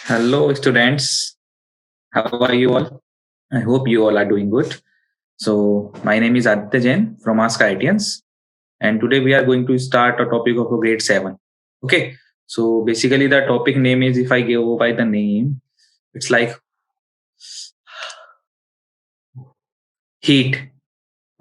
Hello, students. How are you all? I hope you all are doing good. So, my name is Aditya Jain from askIITians, and today we are going to start a topic of a grade 7. Okay, so basically, the topic name is, if I go by the name, it's like heat.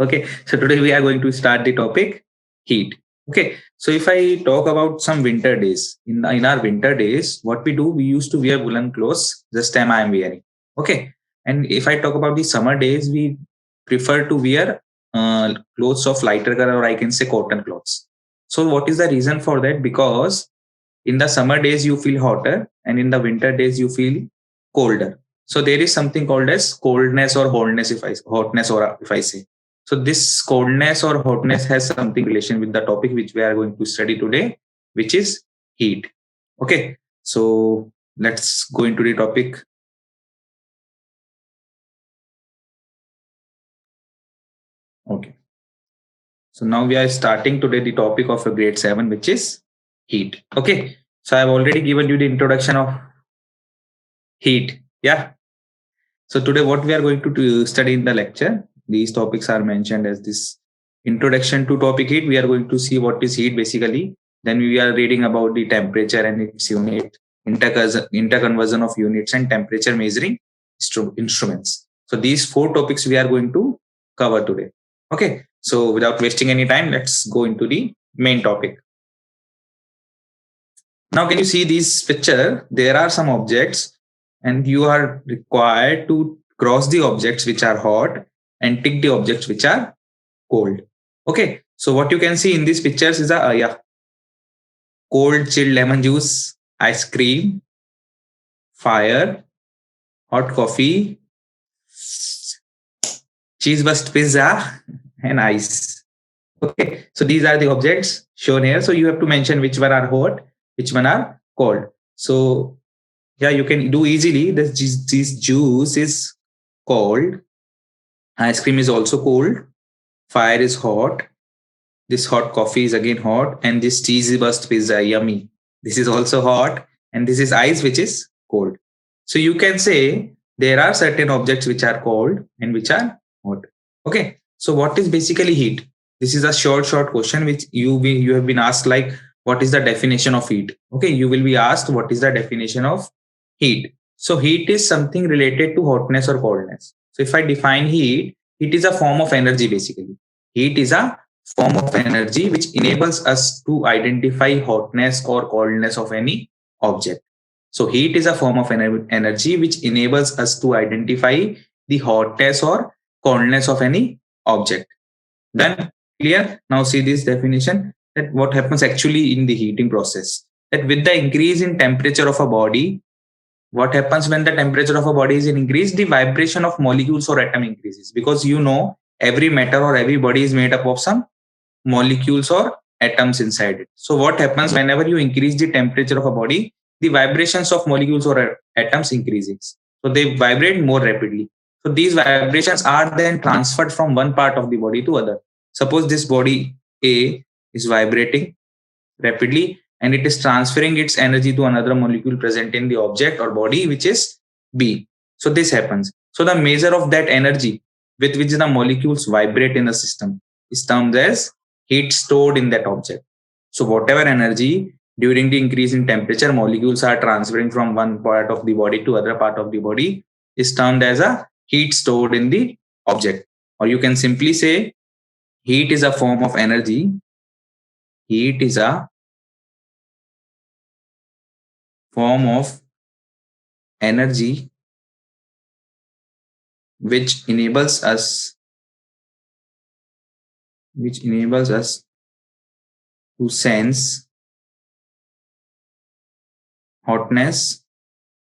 Okay, so today we are going to start the topic heat. Okay, so if I talk about some winter days, in our winter days, what we do, we used to wear woolen clothes. This time I am wearing. Okay, and if I talk about the summer days, we prefer to wear clothes of lighter color, or I can say cotton clothes. So what is the reason for that? Because in the summer days you feel hotter, and in the winter days you feel colder. So there is something called as coldness or hotness, if I say. So this coldness or hotness has something relation with the topic which we are going to study today, which is heat. Okay, so let's go into the topic. Okay, so now we are starting today the topic of a grade 7, which is heat. Okay, so I've already given you the introduction of heat. Yeah. So today what we are going to study in the lecture, these topics are mentioned as this introduction to topic heat. We are going to see what is heat basically. Then we are reading about the temperature and its unit, interconversion of units, and temperature measuring instruments. So these four topics we are going to cover today. Okay. So without wasting any time, let's go into the main topic. Now, can you see this picture? There are some objects, and you are required to cross the objects which are hot and tick the objects which are cold. Okay, so what you can see in these pictures is cold chilled lemon juice, ice cream, fire, hot coffee, cheese burst pizza, and ice. Okay, so these are the objects shown here. So you have to mention which one are hot, which one are cold. So yeah, you can do easily. This juice is cold. Ice cream is also cold. Fire is hot. This hot coffee is again hot. And this cheesy burst pizza, yummy. This is also hot. And this is ice, which is cold. So you can say there are certain objects which are cold and which are hot. Okay. So what is basically heat? This is a short question which you have been asked, like, what is the definition of heat? Okay. You will be asked what is the definition of heat. So heat is something related to hotness or coldness. So if I define heat, it is a form of energy basically. Heat is a form of energy which enables us to identify hotness or coldness of any object. So heat is a form of energy which enables us to identify the hotness or coldness of any object. Then clear? Now see this definition, that what happens actually in the heating process. That with the increase in temperature of a body, what happens when the temperature of a body is increased? The vibration of molecules or atom increases, because every matter or every body is made up of some molecules or atoms inside it. So what happens whenever you increase the temperature of a body? The vibrations of molecules or atoms increases. So they vibrate more rapidly. So these vibrations are then transferred from one part of the body to other. Suppose this body A is vibrating rapidly, and it is transferring its energy to another molecule present in the object or body, which is B. So this happens. So the measure of that energy with which the molecules vibrate in the system is termed as heat stored in that object. So whatever energy during the increase in temperature molecules are transferring from one part of the body to other part of the body is termed as a heat stored in the object. Or you can simply say heat is a form of energy. Heat is a form of energy which enables us to sense hotness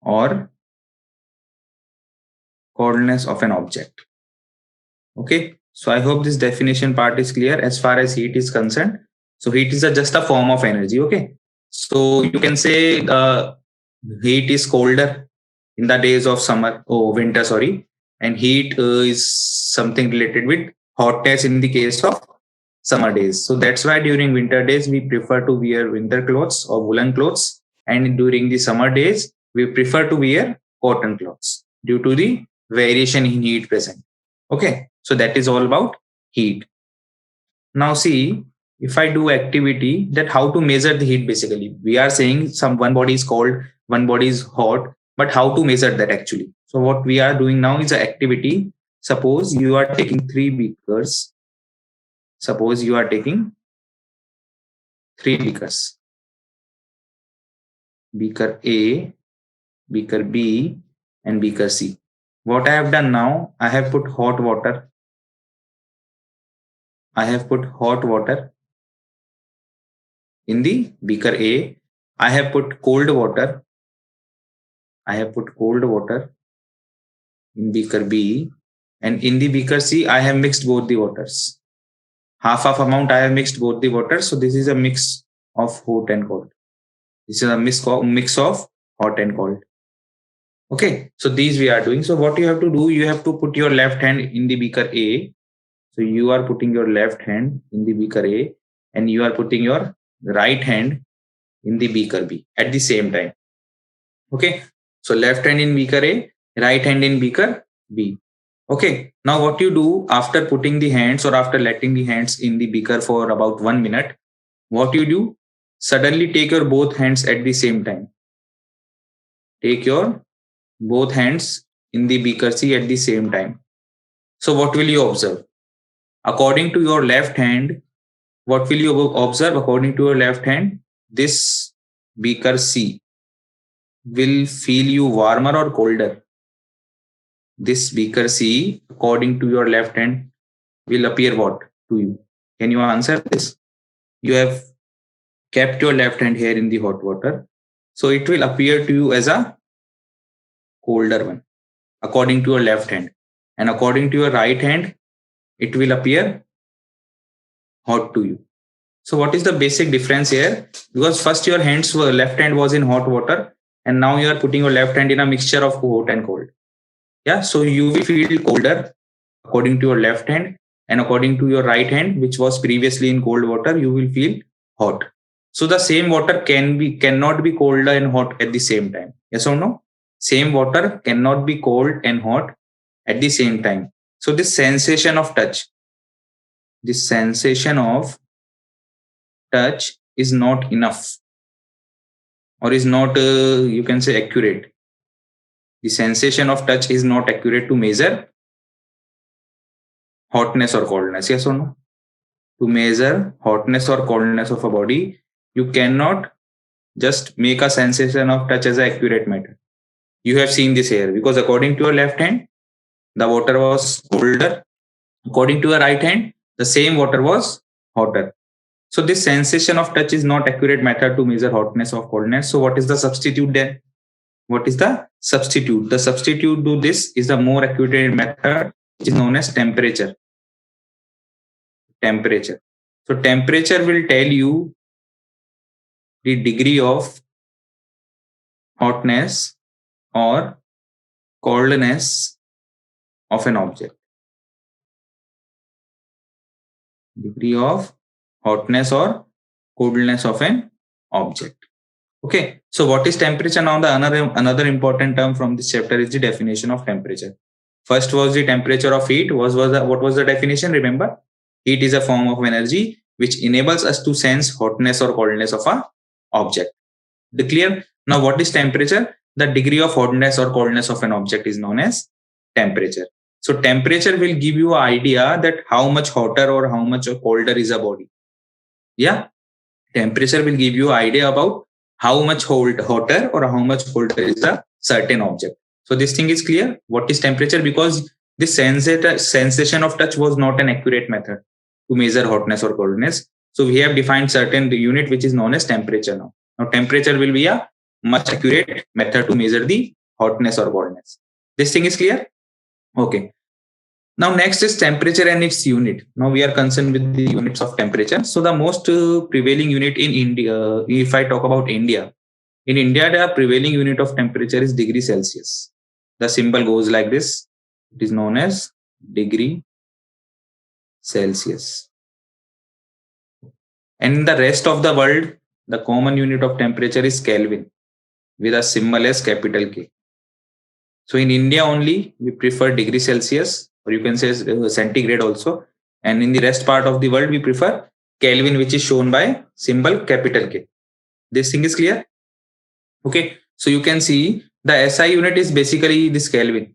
or coldness of an object. Okay, so I hope this definition part is clear as far as heat is concerned. So heat is just a form of energy. Okay, so you can say heat is colder in the days of winter, sorry, and heat is something related with hotness in the case of summer days. So that's why during winter days we prefer to wear winter clothes or woolen clothes, and during the summer days we prefer to wear cotton clothes due to the variation in heat present. Okay, so that is all about heat. Now see, if I do activity, that how to measure the heat basically. We are saying some one body is cold, one body is hot, but how to measure that actually? So what we are doing now is an activity. Suppose you are taking three beakers. Suppose you are taking three beakers. Beaker A, beaker B, and beaker C. What I have done now, I have put hot water. I have put hot water in the beaker A. I have put cold water. I have put cold water in beaker B, and in the beaker C, I have mixed both the waters. Half amount I have mixed both the waters. So this is a mix of hot and cold. This is a mix of hot and cold. Okay, so these we are doing. So what you have to do, you have to put your left hand in the beaker A. So you are putting your left hand in the beaker A, and you are putting your right hand in the beaker B at the same time. Okay, so left hand in beaker A, right hand in beaker B. Okay, now what you do after putting the hands or after letting the hands in the beaker for about 1 minute, what you do, suddenly take your both hands at the same time. Take your both hands in the beaker C at the same time. So what will you observe? According to your left hand, what will you observe? According to your left hand, this beaker C will feel you warmer or colder. This beaker C, according to your left hand, will appear what to you? Can you answer this? You have kept your left hand here in the hot water. So it will appear to you as a colder one, according to your left hand. And according to your right hand, it will appear hot to you. So what is the basic difference here? Because first your left hand was in hot water, and now you are putting your left hand in a mixture of hot and cold. Yeah, so you will feel colder according to your left hand, and according to your right hand, which was previously in cold water, you will feel hot. So the same water cannot be cold and hot at the same time. Yes or no? Same water cannot be cold and hot at the same time. So this sensation of touch is not enough, or is not, you can say, accurate. The sensation of touch is not accurate to measure hotness or coldness. Yes or no? To measure hotness or coldness of a body, you cannot just make a sensation of touch as an accurate method. You have seen this here, because according to your left hand, the water was colder. According to your right hand, the same water was hotter. So this sensation of touch is not accurate method to measure hotness or coldness. So what is the substitute then? What is the substitute? The substitute to this is the more accurate method, which is known as temperature. Temperature. So temperature will tell you the degree of hotness or coldness of an object. Degree of hotness or coldness of an object. Okay, so what is temperature? Now the another important term from this chapter is the definition of temperature. First was the temperature of heat. What was the definition? Remember, heat is a form of energy which enables us to sense hotness or coldness of a object. Clear? Now what is temperature? The degree of hotness or coldness of an object is known as temperature. So temperature will give you an idea that how much hotter or how much colder is a body. Yeah, temperature will give you an idea about how much hotter or how much colder is a certain object. So this thing is clear. What is temperature? Because this sensation of touch was not an accurate method to measure hotness or coldness. So we have defined certain unit which is known as temperature now. Now temperature will be a much accurate method to measure the hotness or coldness. This thing is clear? Okay. Now next is temperature and its unit. Now we are concerned with the units of temperature. So the most prevailing unit in India, if I talk about India, in India the prevailing unit of temperature is degree Celsius. The symbol goes like this. It is known as degree Celsius. And in the rest of the world, the common unit of temperature is Kelvin. with a symbol as capital K. So in India only, we prefer degree Celsius, or you can say centigrade also. And in the rest part of the world, we prefer Kelvin, which is shown by symbol capital K. This thing is clear? Okay. So you can see the SI unit is basically this Kelvin.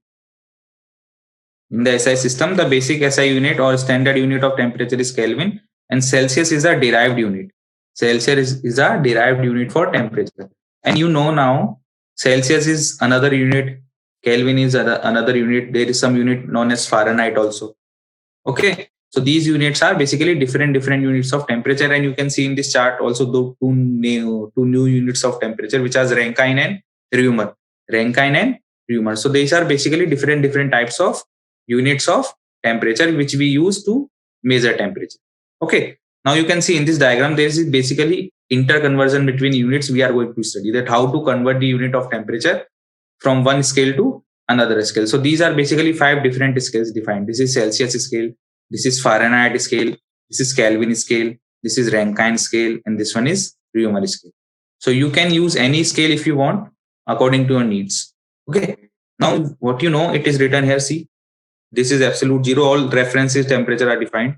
In the SI system, the basic SI unit or standard unit of temperature is Kelvin, and Celsius is a derived unit. Celsius is a derived unit for temperature. And you know now, Celsius is another unit, Kelvin is another unit. There is some unit known as Fahrenheit also. Okay. So these units are basically different units of temperature, and you can see in this chart also the two new units of temperature, which are Rankine and Reaumur. Rankine and Reaumur. So these are basically different types of units of temperature which we use to measure temperature. Okay. Now you can see in this diagram there is basically interconversion between units. We are going to study that how to convert the unit of temperature from one scale to another scale. So these are basically 5 different scales defined. This is Celsius scale, this is Fahrenheit scale, this is Kelvin scale, this is Rankine scale, and this one is Reaumur scale. So you can use any scale if you want according to your needs. Okay. Now what you know, it is written here. See, this is absolute zero. All references temperature are defined.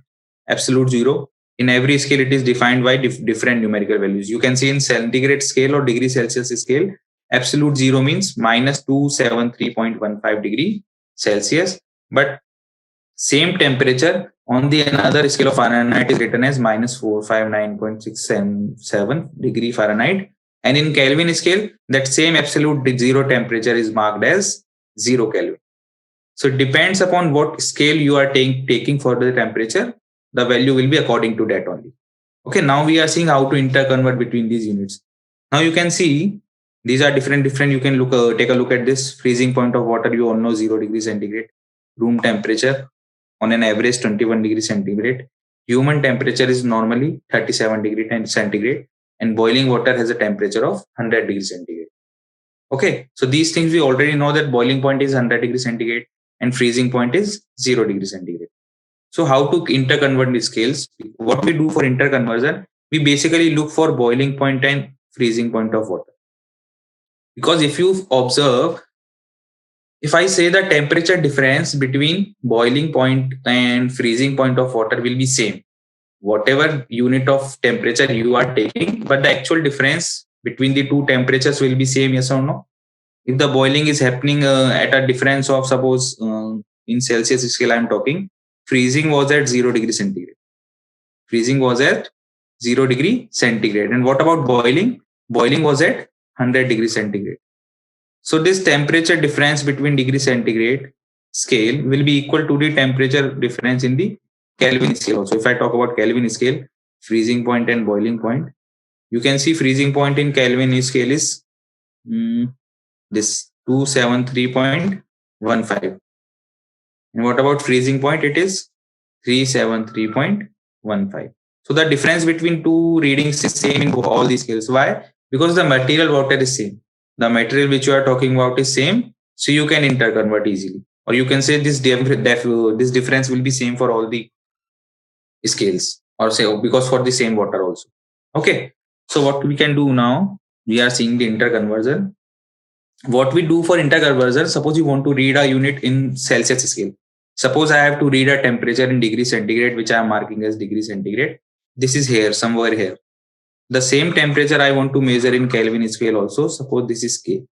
Absolute zero. In every scale, it is defined by different numerical values. You can see in centigrade scale or degree Celsius scale, absolute zero means minus 273.15 degree Celsius. But same temperature on the another scale of Fahrenheit is written as minus 459.677 degree Fahrenheit. And in Kelvin scale, that same absolute zero temperature is marked as 0 Kelvin. So it depends upon what scale you are taking for the temperature. The value will be according to that only. Okay, now we are seeing how to interconvert between these units. Now you can see these are different. You can take a look at this freezing point of water. You all know 0 degrees centigrade. Room temperature on an average 21 degrees centigrade. Human temperature is normally 37 degrees centigrade, and boiling water has a temperature of 100 degrees centigrade. Okay, so these things we already know that boiling point is 100 degrees centigrade and freezing point is 0 degrees centigrade. So how to interconvert these scales? What we do for interconversion, we basically look for boiling point and freezing point of water. Because if you observe, if I say the temperature difference between boiling point and freezing point of water will be same, whatever unit of temperature you are taking, but the actual difference between the two temperatures will be same, yes or no? If the boiling is happening at a difference of, suppose in Celsius scale I'm talking, freezing was at 0 degree centigrade. Freezing was at 0 degree centigrade. And what about boiling? Boiling was at 100 degree centigrade. So this temperature difference between degree centigrade scale will be equal to the temperature difference in the Kelvin scale also. If I talk about Kelvin scale, freezing point and boiling point, you can see freezing point in Kelvin scale is this 273.15. And what about freezing point? It is 373.15. So the difference between two readings is same in all these scales. Why? Because the material water is same. The material which you are talking about is same. So you can interconvert easily. Or you can say this difference will be same for all the scales. Or say because for the same water also. Okay. So what we can do now, we are seeing the interconversion. What we do for interconversion, suppose you want to read a unit in Celsius scale. Suppose I have to read a temperature in degree centigrade, which I am marking as degree centigrade. This is here, somewhere here. The same temperature I want to measure in Kelvin scale also. Suppose this is K.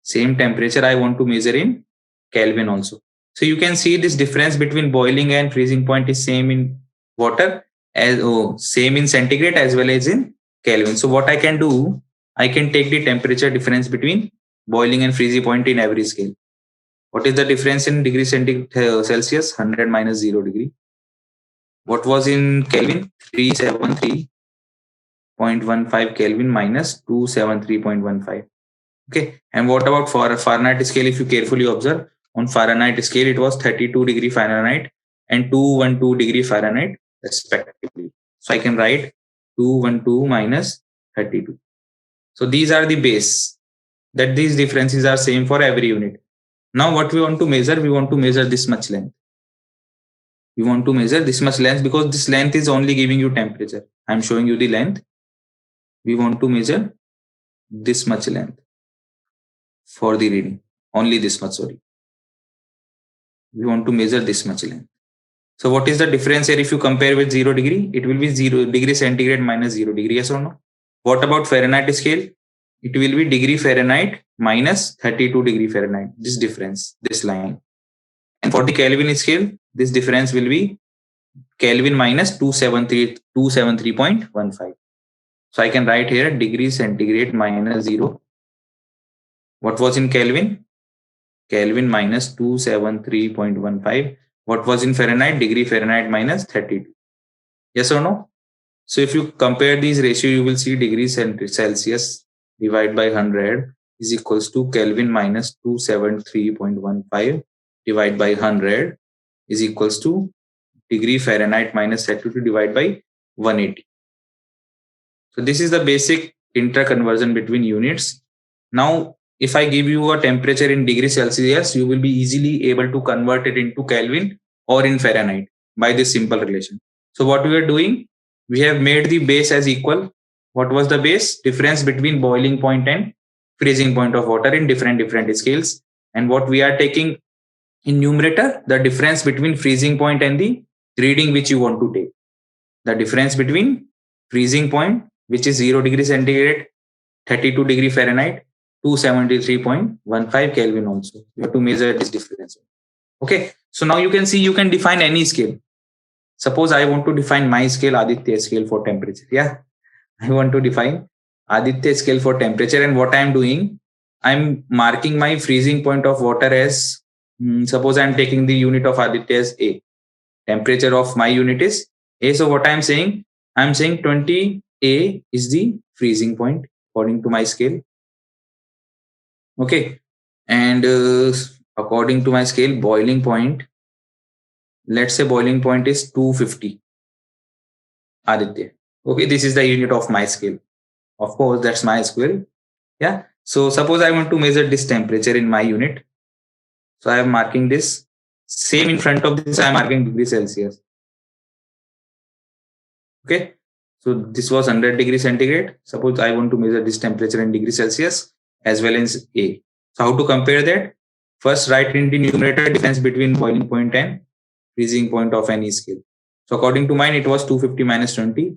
Same temperature I want to measure in Kelvin also. So you can see this difference between boiling and freezing point is same in water, as same in centigrade as well as in Kelvin. So what I can do, I can take the temperature difference between boiling and freezing point in every scale. What is the difference in degree centigrade Celsius? 100 minus 0 degree. What was in Kelvin? 373.15 Kelvin minus 273.15. Okay. And what about for Fahrenheit scale? If you carefully observe, on Fahrenheit scale, it was 32 degree Fahrenheit and 212 degree Fahrenheit respectively. So I can write 212 minus 32. So these are the base that these differences are same for every unit. Now what we want to measure? We want to measure this much length. We want to measure this much length because this length is only giving you temperature. I'm showing you the length. We want to measure this much length. for the reading. Only this much, sorry. We want to measure this much length. So what is the difference here if you compare with 0 degree? It will be 0 degree centigrade minus 0 degree, yes or no? What about Fahrenheit scale? It will be degree Fahrenheit minus 32 degree Fahrenheit. This difference, this line. And for the Kelvin scale, this difference will be Kelvin minus 273.15. So I can write here degree centigrade minus 0. What was in Kelvin? Kelvin minus 273.15. What was in Fahrenheit? Degree Fahrenheit minus 32. Yes or no? So if you compare these ratio, you will see degree Celsius divided by 100 is equals to Kelvin minus 273.15 divided by 100 is equals to degree Fahrenheit minus 32 divided by 180. So this is the basic interconversion between units. Now, if I give you a temperature in degree Celsius, you will be easily able to convert it into Kelvin or in Fahrenheit by this simple relation. So what we are doing, we have made the base as equal. What was the base? Difference between boiling point and freezing point of water in different scales. And what we are taking in numerator, the difference between freezing point and the reading which you want to take. The difference between freezing point, which is 0 degree centigrade, 32 degree Fahrenheit, 273.15 Kelvin also. You have to measure this difference. Okay. So now you can see you can define any scale. Suppose I want to define my scale, Aditya scale for temperature. Yeah. I want to define Aditya scale for temperature. And what I am doing, I'm marking my freezing point of water as, suppose I'm taking the unit of Aditya as A. Temperature of my unit is A. So what I'm saying 20 A is the freezing point according to my scale. Okay. And according to my scale, boiling point, let's say boiling point is 250 Aditya. Okay. This is the unit of my scale. Of course, that's my scale. Yeah. So suppose I want to measure this temperature in my unit. So I am marking this. Same in front of this, I am marking degree Celsius. Okay. So this was 100 degree centigrade. Suppose I want to measure this temperature in degree Celsius as well as A. So how to compare that? First, write in the numerator difference between boiling point and freezing point of any scale. So according to mine, it was 250 minus 20.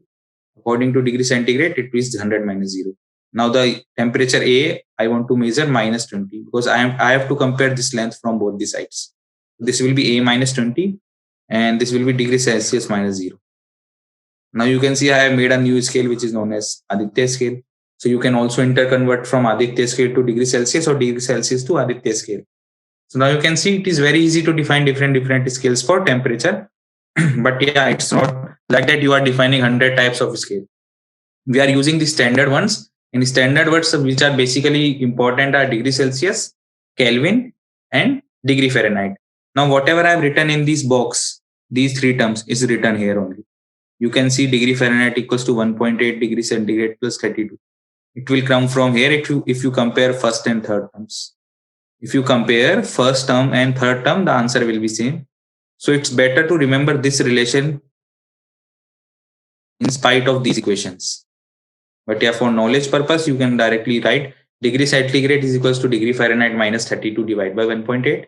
According to degree centigrade, it is 100 minus 0. Now the temperature A, I want to measure minus 20 because I have to compare this length from both the sides. This will be A minus 20 and this will be degree Celsius minus 0. Now you can see I have made a new scale which is known as Aditya scale. So you can also interconvert from Aditya scale to degree Celsius or degree Celsius to Aditya scale. So now you can see it is very easy to define different scales for temperature. But yeah, it's not like that you are defining 100 types of scale. We are using the standard ones, and the standard words which are basically important are degree Celsius, Kelvin, and degree Fahrenheit. Now whatever I have written in this box, these three terms is written here only. You can see degree Fahrenheit equals to 1.8 degree centigrade plus 32. It will come from here if you compare first and third terms. If you compare first term and third term, the answer will be same. So it's better to remember this relation in spite of these equations. But yeah, for knowledge purpose, you can directly write degree centigrade is equals to degree Fahrenheit minus 32 divided by 1.8.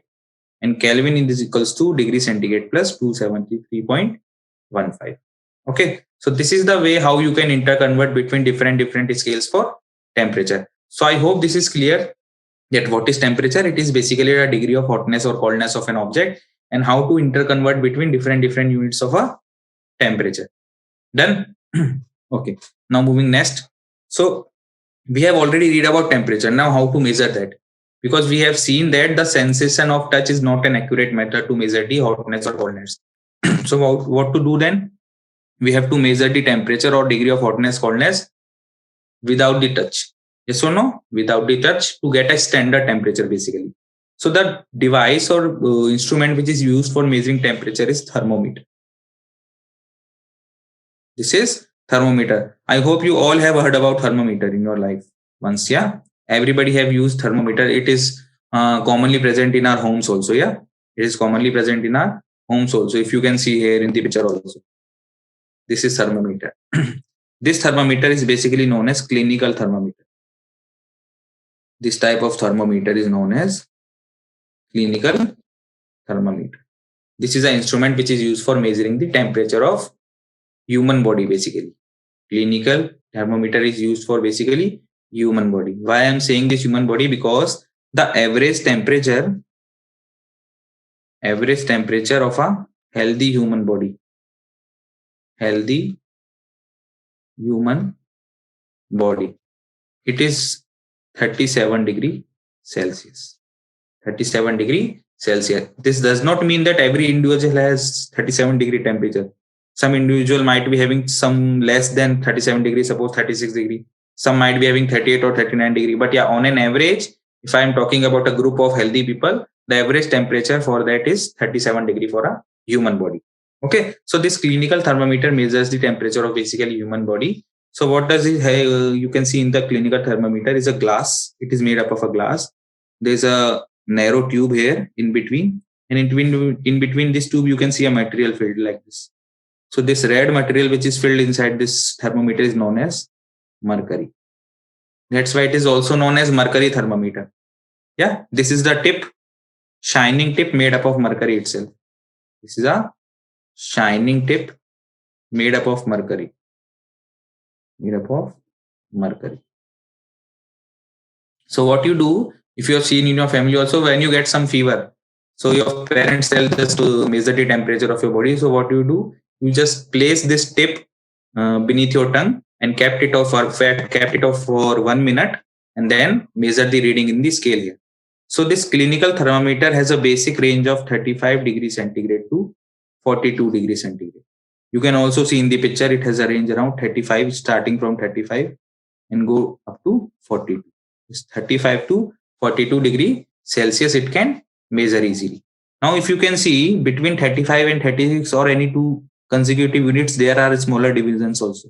And Kelvin is equals to degree centigrade plus 273.15. Okay. So this is the way how you can interconvert between different scales for temperature. So I hope this is clear that what is temperature. It is basically a degree of hotness or coldness of an object and how to interconvert between different units of a temperature. Done? Okay. Now moving next. So we have already read about temperature. Now how to measure that? Because we have seen that the sensation of touch is not an accurate method to measure the hotness or coldness. So what to do then? We have to measure the temperature or degree of hotness, coldness without the touch. Yes or no? Without the touch to get a standard temperature basically. So the device or instrument which is used for measuring temperature is thermometer. This is thermometer. I hope you all have heard about thermometer in your life once. Yeah, everybody have used thermometer. It is commonly present in our homes also. Yeah, it is commonly present in our homes also. If you can see here in the picture also, this is thermometer. This thermometer is basically known as clinical thermometer. This type of thermometer is known as clinical thermometer. This is an instrument which is used for measuring the temperature of human body basically. Clinical thermometer is used for basically human body. Why I am saying this human body? Because the average temperature of a healthy human body, it is 37 degree Celsius. 37 degree Celsius. This does not mean that every individual has 37 degree temperature. Some individual might be having some less than 37 degree, suppose 36 degree. Some might be having 38 or 39 degree. But yeah, on an average, if I am talking about a group of healthy people, the average temperature for that is 37 degree for a human body. Okay, so this clinical thermometer measures the temperature of basically human body. So what does it have? You can see in the clinical thermometer is a glass. It is made up of a glass. There's a narrow tube here in between, and in between this tube you can see a material filled like this. So this red material which is filled inside this thermometer is known as mercury. That's why it is also known as mercury thermometer. Yeah, this is the tip, shining tip made up of mercury itself. This is a shining tip made up of mercury. So what you do, if you have seen in your family also, when you get some fever, so your parents tell us to measure the temperature of your body. So what you do, you just place this tip beneath your tongue and kept it off for 1 minute, and then measure the reading in the scale here. So this clinical thermometer has a basic range of 35 degrees centigrade to 42 degrees centigrade. You can also see in the picture it has a range around 35, starting from 35 and go up to 42. 35 to 42 degree Celsius it can measure easily. Now if you can see between 35 and 36 or any two consecutive units, there are smaller divisions also.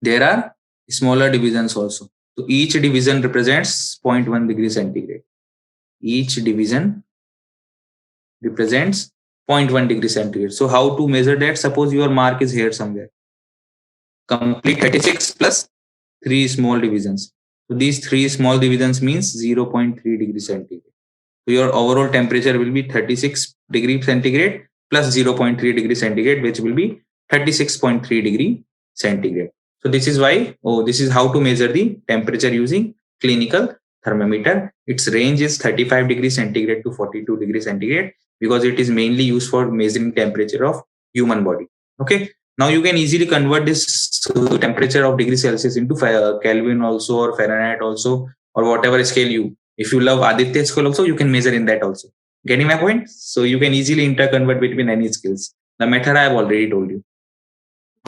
So each division represents 0.1 degree centigrade. Each division represents 0.1 degree centigrade. So how to measure that? Suppose your mark is here somewhere. Complete 36 plus 3 small divisions. So these 3 small divisions means 0.3 degree centigrade. So your overall temperature will be 36 degree centigrade plus 0.3 degree centigrade, which will be 36.3 degree centigrade. So this is why, this is how to measure the temperature using clinical thermometer. Its range is 35 degrees centigrade to 42 degrees centigrade because it is mainly used for measuring temperature of human body. Okay. Now you can easily convert this temperature of degree Celsius into Kelvin also, or Fahrenheit also, or whatever scale you. If you love Aditya scale also, you can measure in that also. Getting my point? So you can easily interconvert between any scales. The method I have already told you.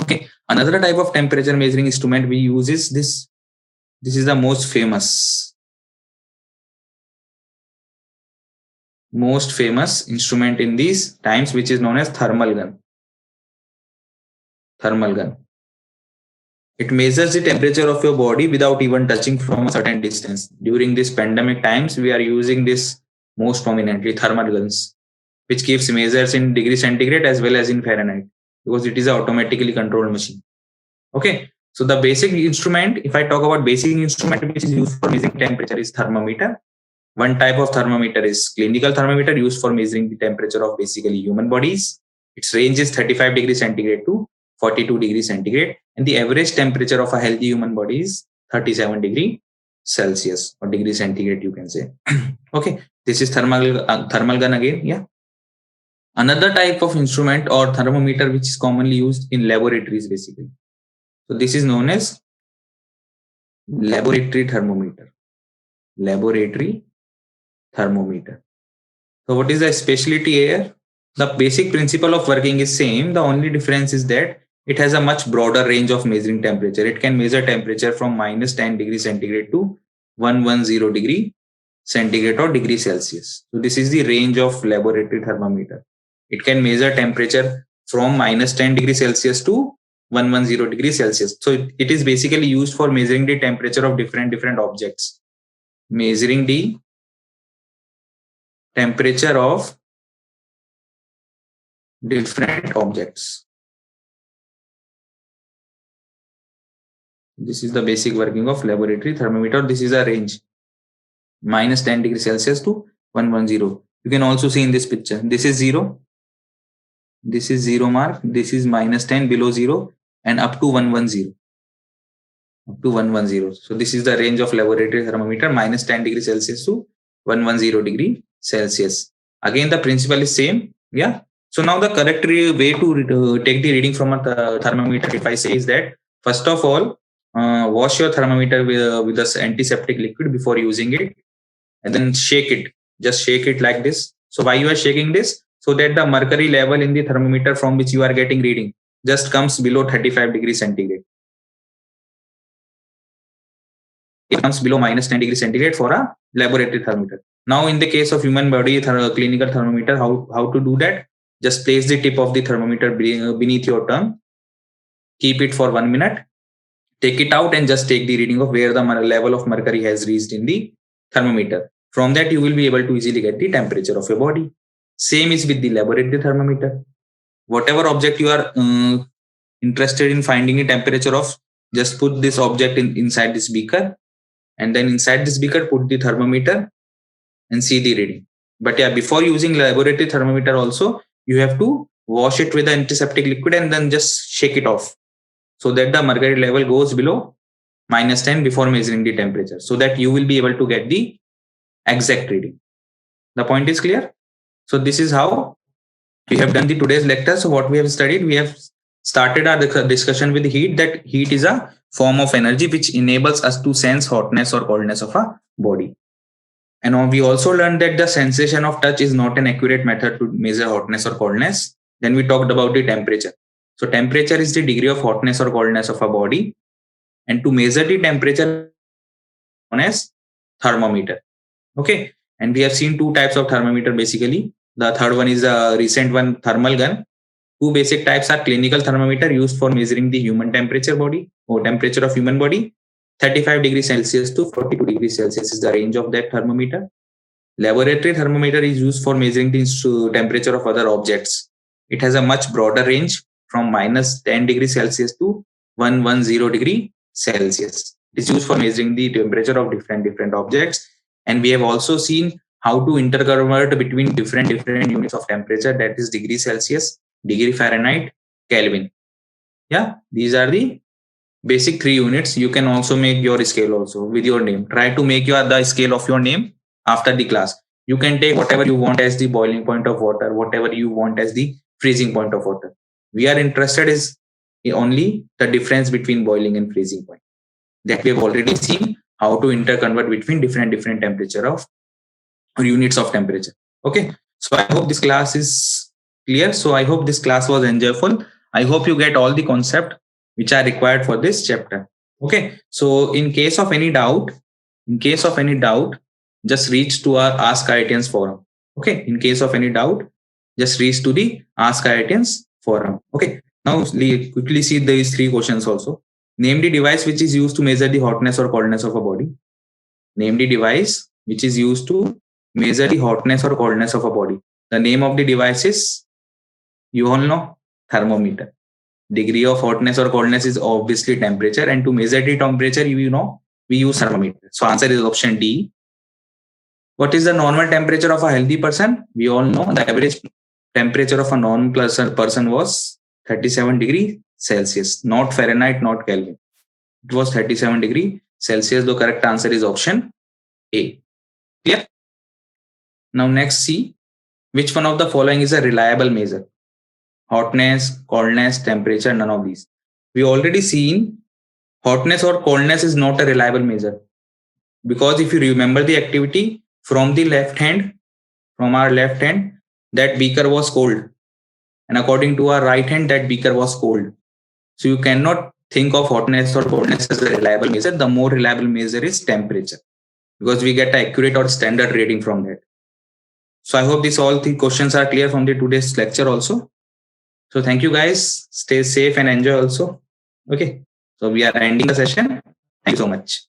Okay. Another type of temperature measuring instrument we use is this. This is the most famous instrument in these times, which is known as thermal gun. It measures the temperature of your body without even touching from a certain distance. During this pandemic times, we are using this most prominently, thermal guns, which gives measures in degree centigrade as well as in Fahrenheit, because it is an automatically controlled machine. Okay. So the basic instrument, if I talk about basic instrument which is used for measuring temperature, is thermometer. One type of thermometer is clinical thermometer, used for measuring the temperature of basically human bodies. Its range is 35 degrees centigrade to 42 degrees centigrade, and the average temperature of a healthy human body is 37 degree Celsius or degree centigrade, you can say. Okay, this is thermal gun again. Yeah. Another type of instrument or thermometer which is commonly used in laboratories basically. So this is known as laboratory thermometer. So what is the specialty here? The basic principle of working is same. The only difference is that it has a much broader range of measuring temperature. It can measure temperature from minus 10 degrees centigrade to 110 degree centigrade or degree Celsius. So this is the range of laboratory thermometer. It can measure temperature from minus 10 degrees Celsius to 110 degrees Celsius. So it is basically used for measuring the temperature of different objects. Measuring the temperature of different objects. This is the basic working of laboratory thermometer. This is a range. minus 10 degrees Celsius to 110. You can also see in this picture, this is 0. This is 0 mark. This is minus 10 below 0 and up to 110. Up to 110. So this is the range of laboratory thermometer, minus 10 degrees Celsius to 110 degree Celsius. Again, the principle is same. Yeah. So now the correct way to take the reading from a thermometer, if I say, is that first of all, wash your thermometer with this antiseptic liquid before using it, and then shake it. Just shake it like this. So why you are shaking this? So that the mercury level in the thermometer from which you are getting reading just comes below 35 degrees centigrade. It comes below minus 10 degrees centigrade for a laboratory thermometer. Now, in the case of human body clinical thermometer, how to do that? Just place the tip of the thermometer beneath your tongue. Keep it for 1 minute. Take it out and just take the reading of where the level of mercury has reached in the thermometer. From that, you will be able to easily get the temperature of your body. Same is with the laboratory thermometer. Whatever object you are interested in finding the temperature of, just put this object inside this beaker, and then inside this beaker put the thermometer and see the reading. But yeah, before using laboratory thermometer also, you have to wash it with the antiseptic liquid and then just shake it off, so that the mercury level goes below minus 10 before measuring the temperature, so that you will be able to get the exact reading. The point is clear? So this is how we have done the today's lecture. So what we have studied, we have started our discussion with heat, that heat is a form of energy which enables us to sense hotness or coldness of a body. And we also learned that the sensation of touch is not an accurate method to measure hotness or coldness. Then we talked about the temperature. So temperature is the degree of hotness or coldness of a body. And to measure the temperature known as thermometer. Okay. And we have seen two types of thermometer basically. The third one is a recent one, thermal gun. Two basic types are clinical thermometer used for measuring the human temperature body or temperature of human body. 35 degrees Celsius to 42 degrees Celsius is the range of that thermometer. Laboratory thermometer is used for measuring the temperature of other objects. It has a much broader range from minus 10 degrees Celsius to 110 degree Celsius. It is used for measuring the temperature of different objects. And we have also seen how to interconvert between different units of temperature, that is degree Celsius, degree Fahrenheit, Kelvin. Yeah, these are the basic 3 units. You can also make your scale also with your name. Try to make the scale of your name after the class. You can take whatever you want as the boiling point of water, whatever you want as the freezing point of water. We are interested is only the difference between boiling and freezing point. That we have already seen how to interconvert between different temperature of or units of temperature. Okay. So I hope this class is clear. So I hope this class was enjoyable. I hope you get all the concept which are required for this chapter. Okay. So in case of any doubt, just reach to our Ask IITians forum. Okay. In case of any doubt, just reach to the Ask IITians forum. Okay. Now quickly see these 3 questions also. Name the device which is used to measure the hotness or coldness of a body. Name the device which is used to measure the hotness or coldness of a body. The name of the device is, you all know, thermometer. Degree of hotness or coldness is obviously temperature, and to measure the temperature, you know, we use thermometer. So answer is option D. What is the normal temperature of a healthy person? We all know the average temperature of a normal person was 37 degrees Celsius, not Fahrenheit, not Kelvin. It was 37 degrees Celsius. The correct answer is option A. Clear? Now next, see which one of the following is a reliable measure. Hotness, coldness, temperature, none of these. We already seen hotness or coldness is not a reliable measure, because if you remember the activity from the left hand, that beaker was cold, and according to our right hand, that beaker was cold. So you cannot think of hotness or coldness as a reliable measure. The more reliable measure is temperature, because we get an accurate or standard reading from that. So I hope all 3 questions are clear from the today's lecture also. So thank you guys. Stay safe and enjoy also. Okay. So we are ending the session. Thank you so much.